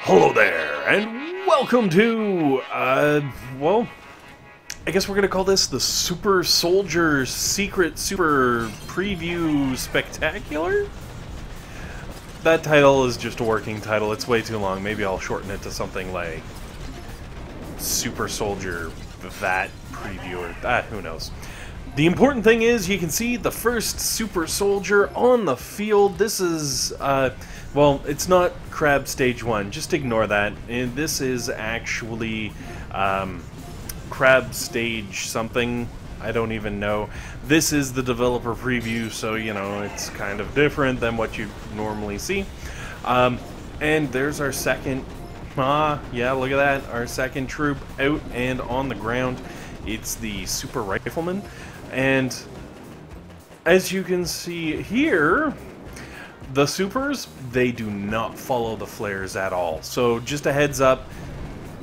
Hello there, and welcome to, well, I guess we're gonna call this the Super Soldier Secret Super Preview Spectacular? That title is just a working title, it's way too long. Maybe I'll shorten it to something like Super Soldier Vat Preview, or who knows. The important thing is you can see the first Super Soldier on the field. This is, well, it's not Crab Stage 1, just ignore that. And this is actually Crab Stage something, I don't even know. This is the developer preview, so, you know, it's kind of different than what you normally see. And there's our second, yeah, look at that, our second troop out and on the ground. It's the Super Rifleman. And as you can see here, the supers, they do not follow the flares at all. So just a heads up,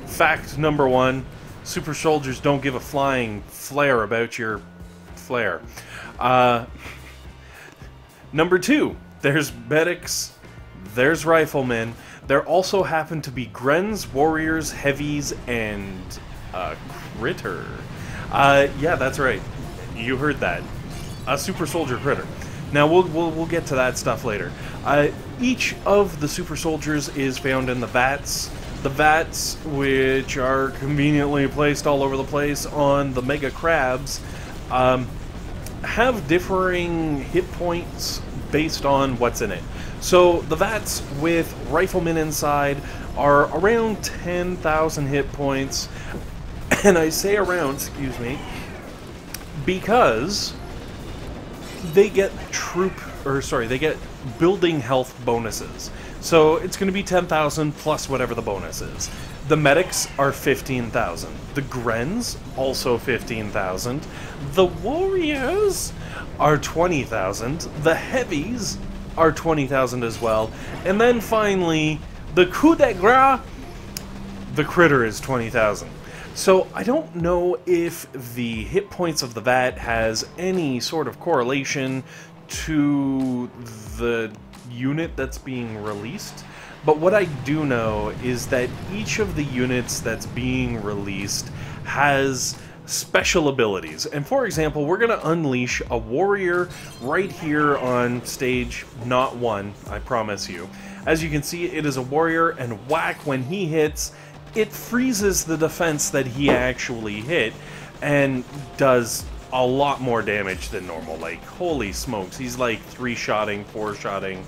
fact number one, super soldiers don't give a flying flare about your flare. Number two, there's medics, there's riflemen. There also happen to be Grens, warriors, heavies, and critter. Yeah, that's right. You heard that. A super soldier critter. Now we'll get to that stuff later. Each of the super soldiers is found in the vats. The vats, which are conveniently placed all over the place on the mega crabs, have differing hit points based on what's in it. So the vats with riflemen inside are around 10,000 hit points, and I say around, excuse me, because they get they get building health bonuses. So it's going to be 10,000 plus whatever the bonus is. The medics are 15,000. The Grens, also 15,000. The warriors are 20,000. The heavies are 20,000 as well. And then finally, the coup de grace, the critter is 20,000. So I don't know if the hit points of the vat has any sort of correlation to the unit that's being released, but what I do know is that each of the units that's being released has special abilities. And for example, we're going to unleash a warrior right here on stage not 1, I promise you. As you can see, it is a warrior, and whack, when he hits, it freezes the defense that he actually hit and does a lot more damage than normal. Like, holy smokes, he's like 3-shotting, 4-shotting,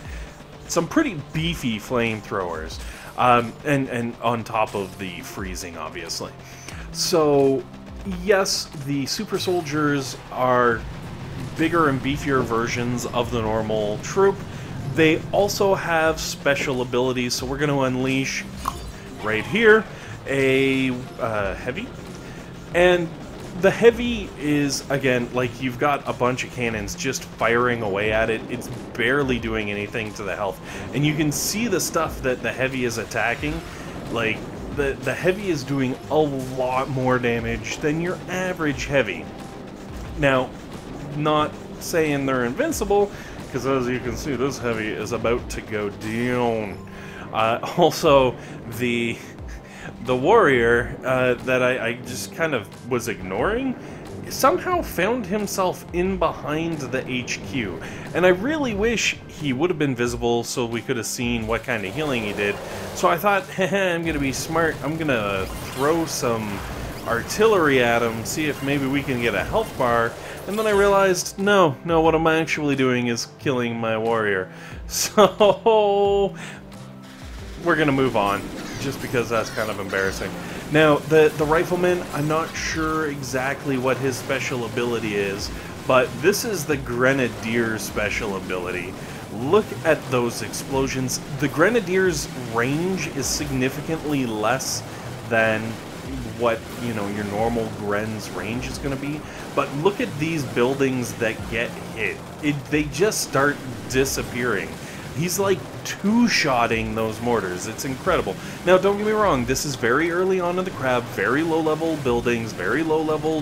some pretty beefy flamethrowers, and on top of the freezing, obviously. So, yes, the super soldiers are bigger and beefier versions of the normal troop. They also have special abilities, so we're going to unleash right here a heavy, and the heavy is, again, like, you've got a bunch of cannons just firing away at it. It's barely doing anything to the health, and you can see the stuff that the heavy is attacking. Like, the heavy is doing a lot more damage than your average heavy. Now, not saying they're invincible, because as you can see, this heavy is about to go down. Also, the warrior that I just kind of was ignoring somehow found himself in behind the HQ, and I really wish he would have been visible so we could have seen what kind of healing he did. So I thought, I'm gonna be smart, I'm gonna throw some artillery at him, see if maybe we can get a health bar, and then I realized, no, what I'm actually doing is killing my warrior. So we're gonna move on, just because that's kind of embarrassing. Now, the rifleman, I'm not sure exactly what his special ability is, but this is the Grenadier's special ability. Look at those explosions. The Grenadier's range is significantly less than what, you know, your normal Gren's range is going to be, but look at these buildings that get hit. They just start disappearing. He's like 2-shotting those mortars. It's incredible. Now, don't get me wrong, this is very early on in the crab, very low-level buildings, very low-level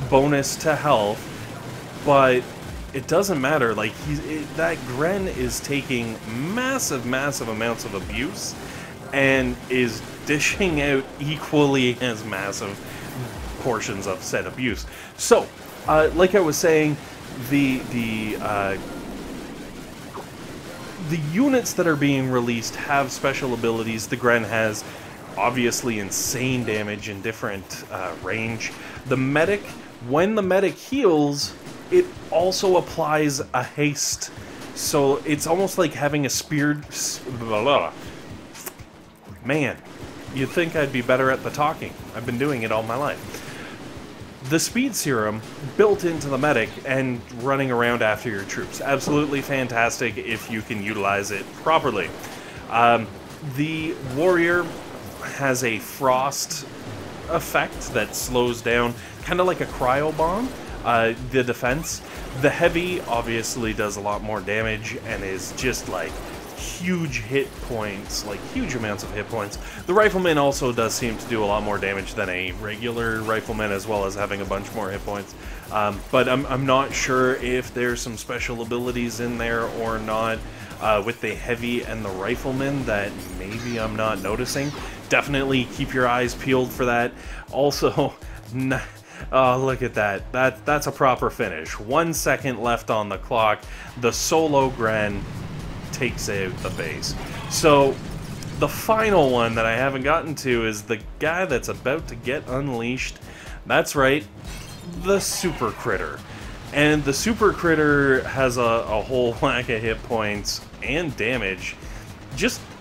bonus to health, but it doesn't matter. Like, that Gren is taking massive amounts of abuse, and is dishing out equally as massive portions of set abuse. So, like I was saying, the units that are being released have special abilities. The Gren has obviously insane damage in different range. The medic, when the medic heals, it also applies a haste. So it's almost like having a speared... Man, you'd think I'd be better at the talking. I've been doing it all my life. The speed serum built into the medic and running around after your troops. Absolutely fantastic if you can utilize it properly. The warrior has a frost effect that slows down, kind of like a cryo bomb, the defense. The heavy obviously does a lot more damage and is just like huge hit points, like huge amounts of hit points. The rifleman also does seem to do a lot more damage than a regular rifleman, as well as having a bunch more hit points. But I'm not sure if there's some special abilities in there or not with the heavy and the rifleman that maybe I'm not noticing. Definitely keep your eyes peeled for that. Also, oh, look at that. That's a proper finish. 1 second left on the clock. The solo Gren takes out the base. So the final one that I haven't gotten to is the guy that's about to get unleashed. That's right, the Super Critter. And the Super Critter has a whole whack of hit points and damage.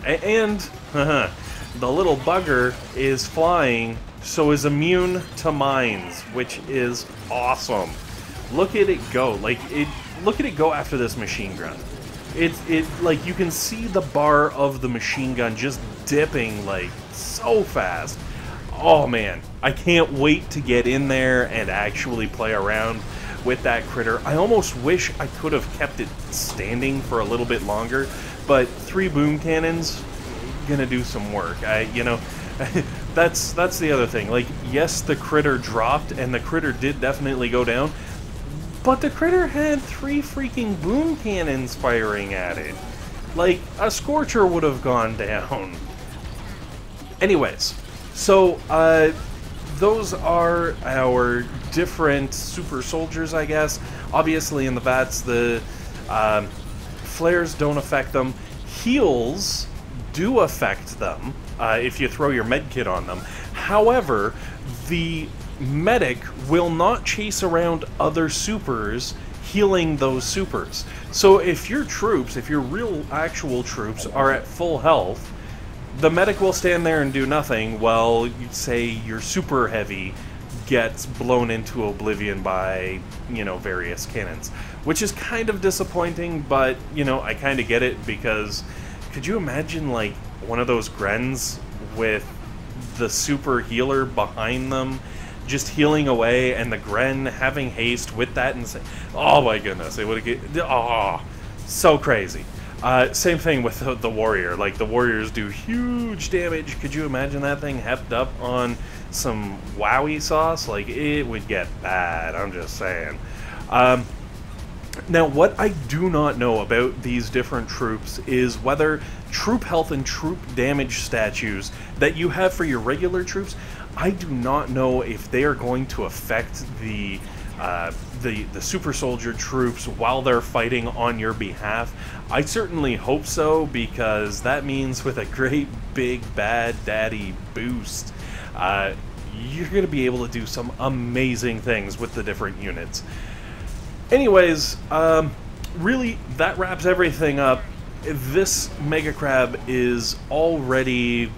And the little bugger is flying, so is immune to mines, which is awesome. Look at it go. Look at it go after this machine gun. Like, you can see the bar of the machine gun just dipping, like, so fast. Oh, man. I can't wait to get in there and actually play around with that critter. I almost wish I could have kept it standing for a little bit longer, but 3 boom cannons gonna do some work. That's the other thing. Like, yes, the critter dropped, and the critter did definitely go down, but the critter had 3 freaking boom cannons firing at it. Like, a Scorcher would have gone down. Anyways, so, those are our different super soldiers, I guess. Obviously, in the Vats, the flares don't affect them. Heals do affect them if you throw your medkit on them. However, the medic will not chase around other supers healing those supers. So if your troops, if your real actual troops are at full health, the medic will stand there and do nothing while, say, your super heavy gets blown into oblivion by, various cannons. Which is kind of disappointing, but, I kind of get it, because could you imagine, like, one of those Grens with the super healer behind them just healing away, and the Gren having haste with that, and say, oh my goodness, it would get, oh, so crazy. Same thing with the warrior. Like, the warriors do huge damage. Could you imagine that thing hepped up on some wowie sauce? Like, it would get bad, I'm just saying. Now, what I do not know about these different troops is whether troop health and troop damage statues that you have for your regular troops, I do not know if they are going to affect the super soldier troops while they're fighting on your behalf. I certainly hope so, because that means with a great big bad daddy boost, you're going to be able to do some amazing things with the different units. Anyways, really, that wraps everything up. This Mega Crab is already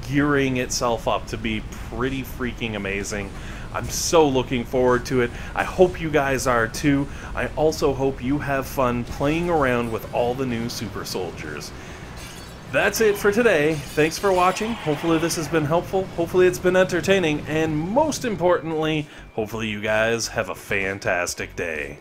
gearing itself up to be pretty freaking amazing. I'm so looking forward to it. I hope you guys are too. I also hope you have fun playing around with all the new super soldiers. That's it for today. Thanks for watching. Hopefully this has been helpful. Hopefully it's been entertaining. And most importantly, hopefully you guys have a fantastic day.